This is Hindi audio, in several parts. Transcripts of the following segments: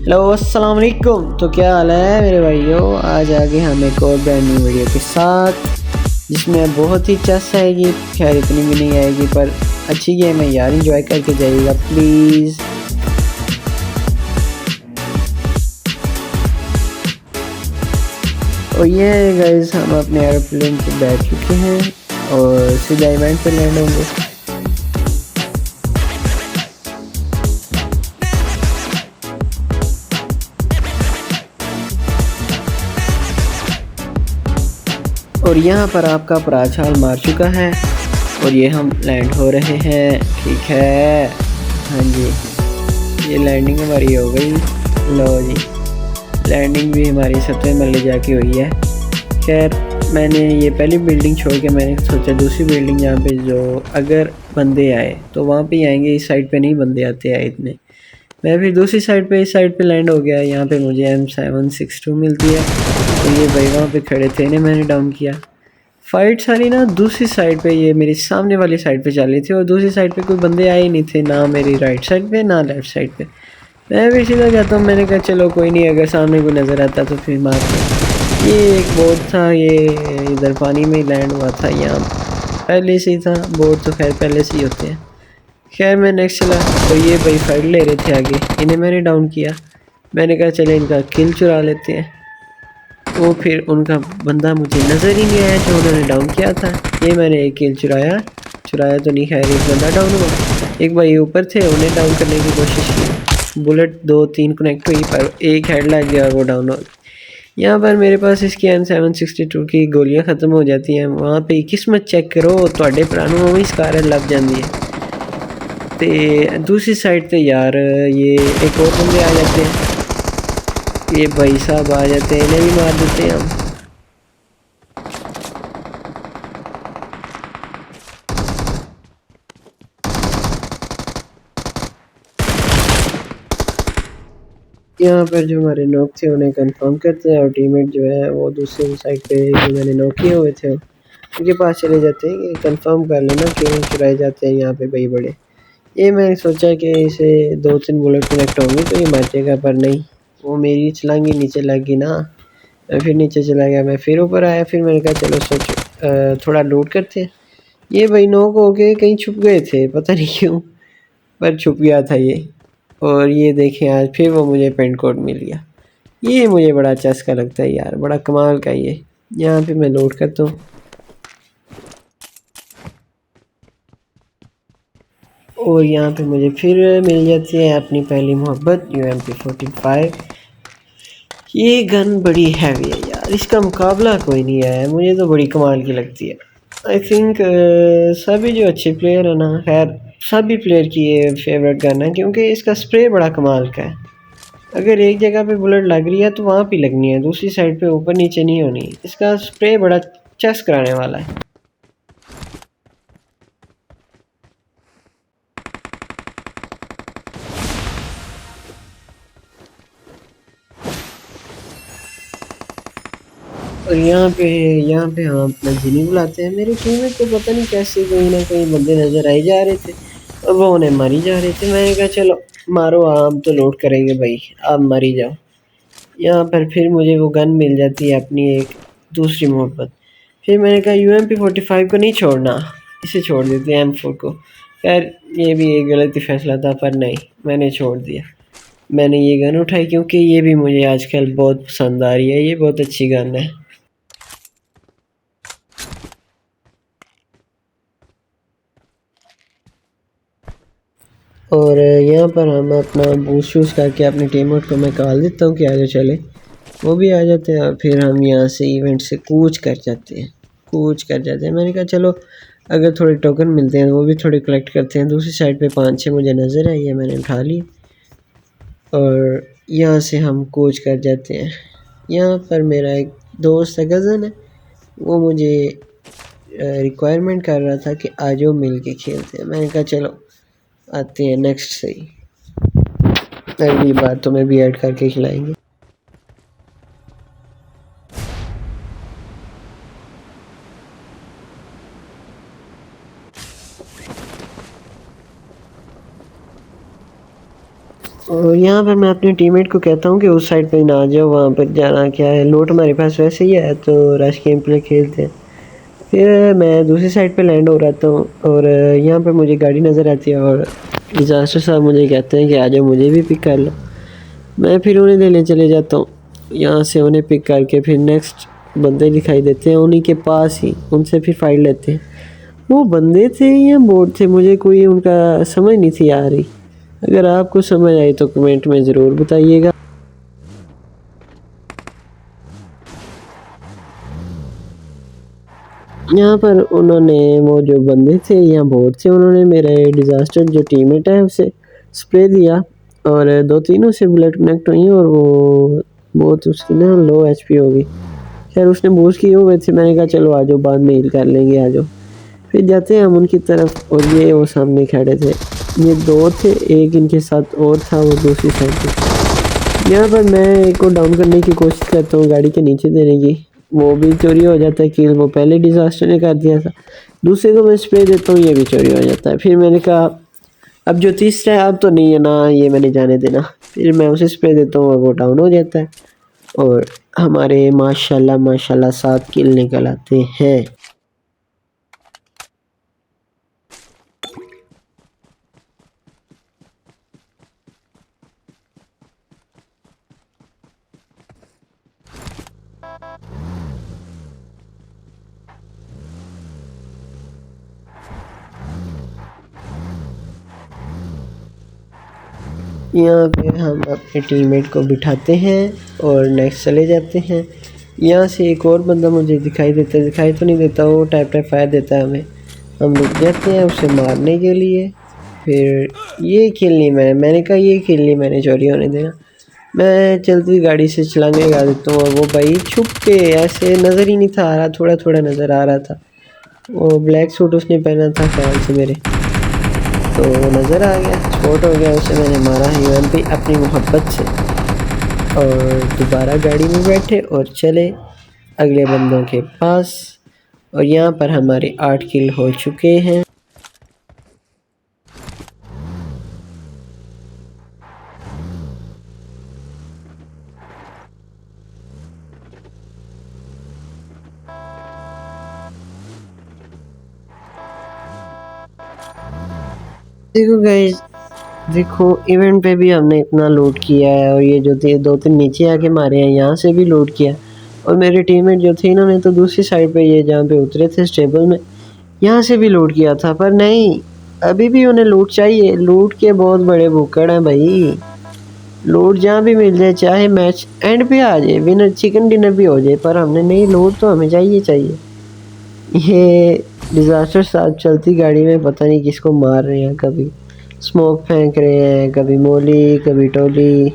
हेलो अस्सलाम वालेकुम। तो क्या हाल है मेरे भाइयों। आज आगे हम एक और ब्रांड न्यू वीडियो के साथ, जिसमें बहुत ही चस आएगी। खैर इतनी भी नहीं आएगी, पर अच्छी गेम है यार, इंजॉय करके जाइएगा प्लीज़। और ये गाइस, हम अपने एरोप्लेन पे बैठ चुके हैं और सीधा इवेंट पे लैंड होंगे। और यहाँ पर आपका प्राचाल मार चुका है और ये हम लैंड हो रहे हैं। ठीक है, हाँ जी, ये लैंडिंग हमारी हो गई। लो जी, लैंडिंग भी हमारी सबसे मल्ले जाके हुई है। खैर मैंने ये पहली बिल्डिंग छोड़ के मैंने सोचा दूसरी बिल्डिंग, जहाँ पे जो अगर बंदे आए तो वहाँ पे आएंगे, इस साइड पे नहीं बंदे आते आए इतने। मैं फिर दूसरी साइड पे, इस साइड पे लैंड हो गया। यहाँ पे मुझे M762 मिलती है। तो ये भाई वहाँ पे खड़े थे, इन्हें मैंने डाउन किया। फाइट सारी ना दूसरी साइड पे, ये मेरी सामने वाली साइड पे चल रही थी और दूसरी साइड पे कोई बंदे आए ही नहीं थे, ना मेरी राइट साइड पे ना लेफ्ट साइड पे। मैं भी सीधा जाता हूँ, मैंने कहा चलो कोई नहीं, अगर सामने कोई नज़र आता तो फिर मारते हैं। ये एक बोट था, ये इधर पानी में लैंड हुआ था, यहाँ पहले से ही था। बोट तो खैर पहले से ही होते हैं। खैर मैं नेक्स्ट चला तो ये भाई फाइट ले रहे थे आगे, इन्हें मैंने डाउन किया। मैंने कहा चले इनका किल चुरा लेते हैं। वो फिर उनका बंदा मुझे नज़र ही नहीं आया जो उन्होंने डाउन किया था। ये मैंने एक किल चुराया तो नहीं, खैर एक बंदा डाउन हुआ। एक भाई ऊपर थे, उन्हें डाउन करने की कोशिश की। बुलेट 2-3 कनेक्ट हुई पर एक हेड लग गया और वो डाउन हो गया। यहाँ पर मेरे पास इसकी M762 की गोलियाँ ख़त्म हो जाती हैं। वहाँ पे किस्मत चेक करो, ਤੁਹਾਡੇ ਭਰਾ ਨੂੰ उही स्कार लग जाती है। तो दूसरी साइड पे यार ये एक और बंदे आ जाते हैं। ये भाई साहब आ जाते हैं, इन्हें भी मार देते हैं हम। यहाँ पर जो हमारे नॉक थे उन्हें कंफर्म करते हैं और टीममेट जो है वो दूसरी साइड पे जो मैंने नॉक किए हुए थे उनके पास चले जाते हैं कि कंफर्म कर लेना कि चुराए जाते हैं यहाँ पे भाई बड़े। ये मैंने सोचा कि इसे 2-3 बुलेट कनेक्ट होंगी तो ये मर जाएगा, पर नहीं, वो मेरी छलांगी नीचे लग गई ना। मैं फिर नीचे चला गया, मैं फिर ऊपर आया। फिर मैंने कहा चलो थोड़ा लूट करते हैं। ये भाई नॉक हो गए, कहीं छुप गए थे पता नहीं क्यों, पर छुप गया था ये। और ये देखें आज फिर वो मुझे पेंट कोड मिल गया। ये मुझे बड़ा चस्का लगता है यार, बड़ा कमाल का ये। यहाँ पे मैं लोड करता हूँ और यहाँ पे मुझे फिर मिल जाती है अपनी पहली मोहब्बत UMP45। ये गन बड़ी हैवी है यार, इसका मुकाबला कोई नहीं है, मुझे तो बड़ी कमाल की लगती है। आई थिंक सभी जो अच्छे प्लेयर है ना, खैर सभी प्लेयर की ये फेवरेट गन है, क्योंकि इसका स्प्रे बड़ा कमाल का है। अगर एक जगह पे बुलेट लग रही है तो वहाँ पे लगनी है, दूसरी साइड पे ऊपर नीचे नहीं होनी। इसका स्प्रे बड़ा चस कराने वाला है। और यहाँ पे हम अपना जिनी बुलाते हैं। मेरे टीममेट को पता नहीं कैसे कहीं ना कहीं बंदे नज़र आए जा रहे थे और वो उन्हें मारी जा रहे थे। मैंने कहा चलो मारो, हम तो लोड करेंगे भाई, आप मरी जाओ। यहाँ पर फिर मुझे वो गन मिल जाती है, अपनी एक दूसरी मोहब्बत। फिर मैंने कहा UMP45 को नहीं छोड़ना, इसे छोड़ देते हैं M4 को। खैर ये भी एक गलत ही फैसला था, पर नहीं, मैंने छोड़ दिया। मैंने ये गन उठाई क्योंकि ये भी मुझे आजकल बहुत पसंद आ रही है, ये बहुत अच्छी गन है। और यहाँ पर हम अपना बूस्ट शूज़ करके अपनी टीममेट को मैं कॉल देता हूँ कि आगे चले। वो भी आ जाते हैं और फिर हम यहाँ से इवेंट से कूच कर जाते हैं। मैंने कहा चलो अगर थोड़े टोकन मिलते हैं वो भी थोड़े कलेक्ट करते हैं। दूसरी साइड पे 5-6 मुझे नज़र आई है, मैंने उठा ली और यहाँ से हम कूच कर जाते हैं। यहाँ पर मेरा एक दोस्त है, कज़न है, वो मुझे रिक्वायरमेंट कर रहा था कि आ जाओ मिल के खेलते हैं। मैंने कहा चलो आते हैं नेक्स्ट से ही, अगली बार तुम्हें भी ऐड करके खिलाएंगे। और यहाँ पर मैं अपने टीममेट को कहता हूँ कि उस साइड पे ना आ जाओ, वहाँ पर जाना क्या है, लूट हमारे पास वैसे ही है तो रश गेम प्ले खेलते हैं। फिर मैं दूसरी साइड पे लैंड हो रहता हूँ और यहाँ पर मुझे गाड़ी नज़र आती है और डिज़ास्टर साहब मुझे कहते हैं कि आ जाओ मुझे भी पिक कर लो। मैं फिर उन्हें लेने चले जाता हूँ। यहाँ से उन्हें पिक करके फिर नेक्स्ट बंदे दिखाई देते हैं उन्हीं के पास ही, उनसे फिर फाइट लेते हैं। वो बंदे थे या बोट थे, मुझे कोई उनका समझ नहीं थी आ रही। अगर आपको समझ आई तो कमेंट में ज़रूर बताइएगा। यहाँ पर उन्होंने, वो जो बंदे थे या बोट थे, उन्होंने मेरे डिज़ास्टर जो टीममेट है उसे स्प्रे दिया और दो तीनों से बुलेट कनेक्ट हुई और वो बहुत उसकी ना लो एचपी हो गई। खैर उसने बूस्ट किए हुए थे, मैंने कहा चलो आ जाओ बाद में हील कर लेंगे, आ जाओ। फिर जाते हैं हम उनकी तरफ और ये वो सामने खड़े थे, ये दो थे, एक इनके साथ और था वो दूसरी साइड पे। यहाँ पर मैं एक को डाउन करने की कोशिश करता हूँ गाड़ी के नीचे देने की, वो भी चोरी हो जाता है किल, वो पहले डिज़ास्टर ने कर दिया था। दूसरे को मैं स्प्रे देता हूँ, ये भी चोरी हो जाता है। फिर मैंने कहा अब जो तीसरा है अब तो नहीं है ना, ये मैंने जाने देना। फिर मैं उसे स्प्रे देता हूँ और वो डाउन हो जाता है और हमारे माशाल्लाह माशाल्लाह 7 किल निकल आते हैं। यहाँ पे हम अपने टीममेट को बिठाते हैं और नेक्स्ट चले जाते हैं। यहाँ से एक और बंदा मुझे दिखाई देता है, दिखाई तो नहीं देता, वो टाइप फायर देता है हमें। हम रुक जाते हैं उसे मारने के लिए। फिर ये किल नहीं, मैंने कहा ये किल नहीं मैंने चोरी होने देना। मैं चलती गाड़ी से छलांग लगा देता हूँ और वो भाई छुप के, ऐसे नज़र ही नहीं था आ रहा, थोड़ा थोड़ा नज़र आ रहा था। वो ब्लैक सूट उसने पहना था ख्याल से मेरे, तो वो नज़र आ गया, स्पॉट हो गया, उसे मैंने मारा यूएमपी अपनी मोहब्बत से। और दोबारा गाड़ी में बैठे और चले अगले बंदों के पास। और यहाँ पर हमारे 8 किल हो चुके हैं। देखो गाइस, देखो इवेंट पे भी हमने इतना लूट किया है और ये जो थे दो तीन नीचे आके मारे हैं, यहाँ से भी लूट किया। और मेरे टीममेट जो थे इन्होंने तो दूसरी साइड पे, ये जहाँ पे उतरे थे स्टेबल में, यहाँ से भी लूट किया था। पर नहीं, अभी भी उन्हें लूट चाहिए। लूट के बहुत बड़े भुक्कड़ हैं भाई। लूट जहाँ भी मिल जाए, चाहे मैच एंड पे आ जाए, विनर चिकन डिनर भी हो जाए, पर हमने नहीं, लूट तो हमें चाहिए चाहिए। ये डिज़ास्टर साथ चलती गाड़ी में पता नहीं किसको मार रहे हैं, कभी स्मोक फेंक रहे हैं, कभी मोली, कभी टोली।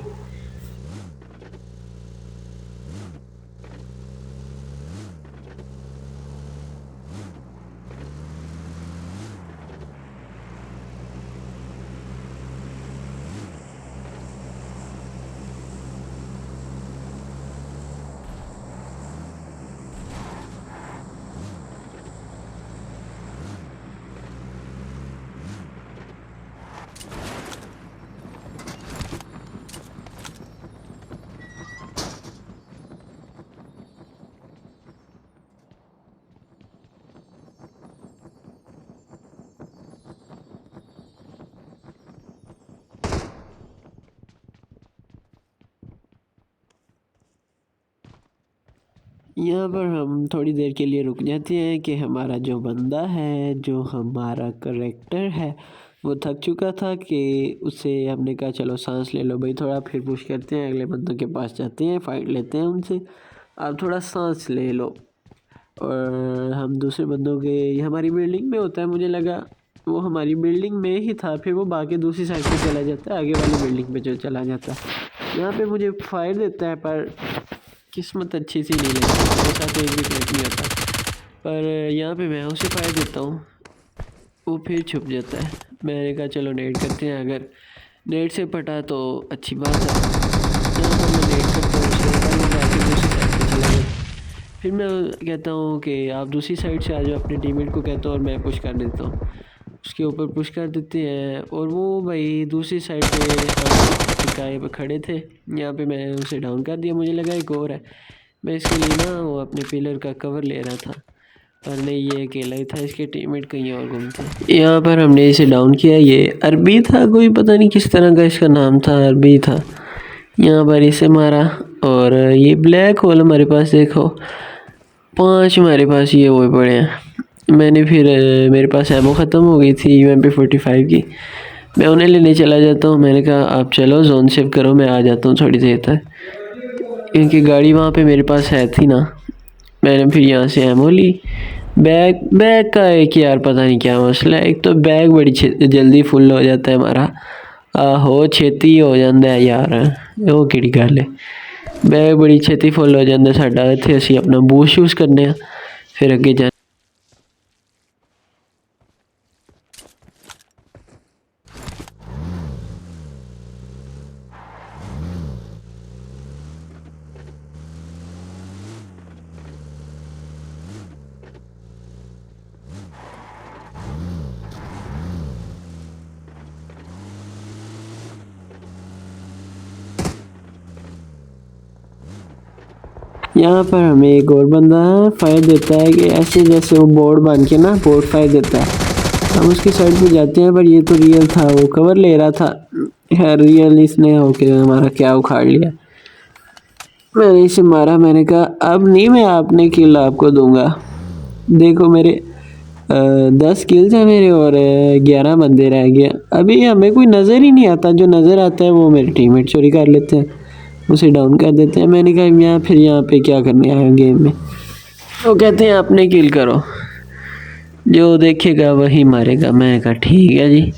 यहाँ पर हम थोड़ी देर के लिए रुक जाते हैं कि हमारा जो बंदा है, जो हमारा करेक्टर है, वो थक चुका था कि उससे हमने कहा चलो सांस ले लो भाई थोड़ा, फिर पुश करते हैं अगले बंदों के पास जाते हैं, फाइट लेते हैं उनसे, आप थोड़ा सांस ले लो। और हम दूसरे बंदों के, ये हमारी बिल्डिंग में होता है, मुझे लगा वो हमारी बिल्डिंग में ही था, फिर वो बाकी दूसरी साइड पे चला जाता है, आगे वाली बिल्डिंग पे जो चला जाता है। यहाँ पे मुझे फायर देता है पर किस्मत अच्छी सी नहीं लगी, मेरे साथ एक भी क्लिक नहीं होता। पर यहाँ पे मैं उसे फायर देता हूँ, वो फिर छुप जाता है। मैंने कहा चलो नेट करते हैं, अगर नेट से पटा तो अच्छी बात है। यहाँ पर मैं नेट करता हूँ उसे, पर वो जाके दूसरी साइड पे चला जाता। फिर मैं कहता हूँ कि आप दूसरी साइड से आ जाओ, अपने टीममेट को कहता हूँ और मैं पुश कर देता हूँ। उसके ऊपर पुश कर देते हैं। और वो भाई दूसरी साइड पे टिकाए पे खड़े थे, यहाँ पे मैं उसे डाउन कर दिया। मुझे लगा एक और है, मैं इसके लिए ना वो अपने पिलर का कवर ले रहा था, पर नहीं, ये अकेला ही था, इसके टीममेट कहीं और घूमते। यहाँ पर हमने इसे डाउन किया। ये अरबी था, कोई पता नहीं किस तरह का इसका नाम था, अरबी था। यहाँ पर इसे मारा। और ये ब्लैक होल हमारे पास देखो, 5 हमारे पास ये हुए पड़े हैं। मैंने फिर मेरे पास एमो ख़त्म हो गई थी UMP45 की, मैं उन्हें लेने चला जाता हूँ। मैंने कहा आप चलो जोन सेव करो, मैं आ जाता हूँ थोड़ी देर तक, क्योंकि गाड़ी वहाँ पे मेरे पास है थी ना। मैंने फिर यहाँ से एमो ली। बैग का एक यार पता नहीं क्या मसला है, एक तो बैग बड़ी जल्दी फुल हो जाता है हमारा। आहो छेती हो जाता है यार, वो केड़ी गल है। बैग बड़ी छेती फुल हो जाता साडा। इत्थे असीं अपना बूस्ट यूज़ करने आ, फिर अगे जा। यहाँ पर हमें एक और बंदा फायर देता है कि ऐसे जैसे वो बोर्ड बांध के ना बोर्ड फायर देता है। हम उसकी साइड पे जाते हैं, पर ये तो रियल था, वो कवर ले रहा था। खैर रियल इसने होके हमारा क्या उखाड़ लिया। मैंने इसे मारा, मैंने कहा अब नहीं मैं अपने किल आपको दूंगा। देखो मेरे 10 किल्स हैं मेरे, और 11 बंदे रह गए। अभी हमें कोई नज़र ही नहीं आता, जो नज़र आता है वो मेरे टीममेट चोरी कर लेते हैं, उसे डाउन कर देते हैं। मैंने कहा यहाँ पे क्या करने आया गेम में। वो कहते हैं अपने किल करो, जो देखेगा वही मारेगा। मैं कहा ठीक है जी।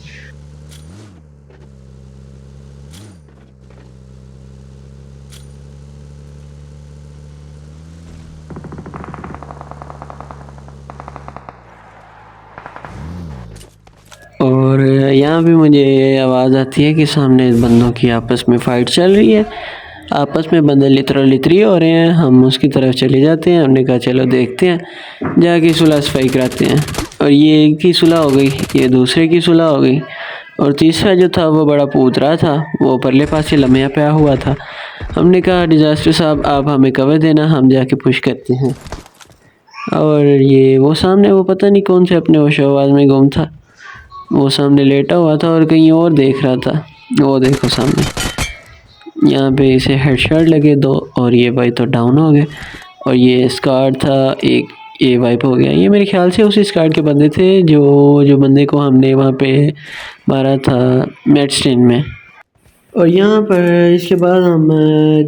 और यहाँ पे मुझे आवाज़ आती है कि सामने बंदों की आपस में फ़ाइट चल रही है। आपस में बंदे लितरी हो रहे हैं। हम उसकी तरफ चले जाते हैं। हमने कहा चलो देखते हैं, जाके सुलह सफाई कराते हैं। और ये एक की सुलह हो गई, ये दूसरे की सुलह हो गई, और तीसरा जो था वो बड़ा पूतरा था, वो परले पास से लम्हा पाया हुआ था। हमने कहा डिज़ास्टर साहब आप हमें कवर देना, हम जाके पुश करते हैं। और ये वो सामने वो पता नहीं कौन से अपने होश आवाज़ में गुम था, वो सामने लेटा हुआ था और कहीं और देख रहा था। वो देखो सामने, यहाँ पे इसे हेडशॉट लगे 2, और ये भाई तो डाउन हो गए। और ये स्कार्ड था एक, ये वाइप हो गया। ये मेरे ख्याल से उसी स्कार्ड के बंदे थे जो बंदे को हमने वहाँ पे मारा था मेडस्टेन में। और यहाँ पर इसके बाद हम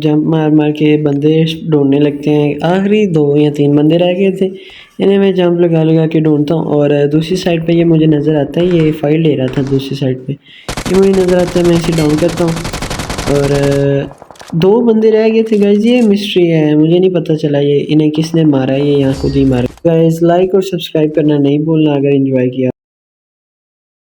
जंप मार मार के बंदे ढूंढने लगते हैं। आखिरी 2 या 3 बंदे रह गए थे, इन्हें मैं जंप लगा लगा के ढूंढता हूँ। और दूसरी साइड पे ये मुझे नज़र आता है, ये फाइट ले रहा था दूसरी साइड पे, ये मुझे नज़र आता है। मैं इसे डाउन करता हूँ। और 2 बंदे रह गए थे गाइज, ये मिस्ट्री है, मुझे नहीं पता चला ये इन्हें किसने मारा है, ये यहाँ खुद ही मारा। गाइज लाइक और सब्सक्राइब करना नहीं भूलना अगर एंजॉय किया।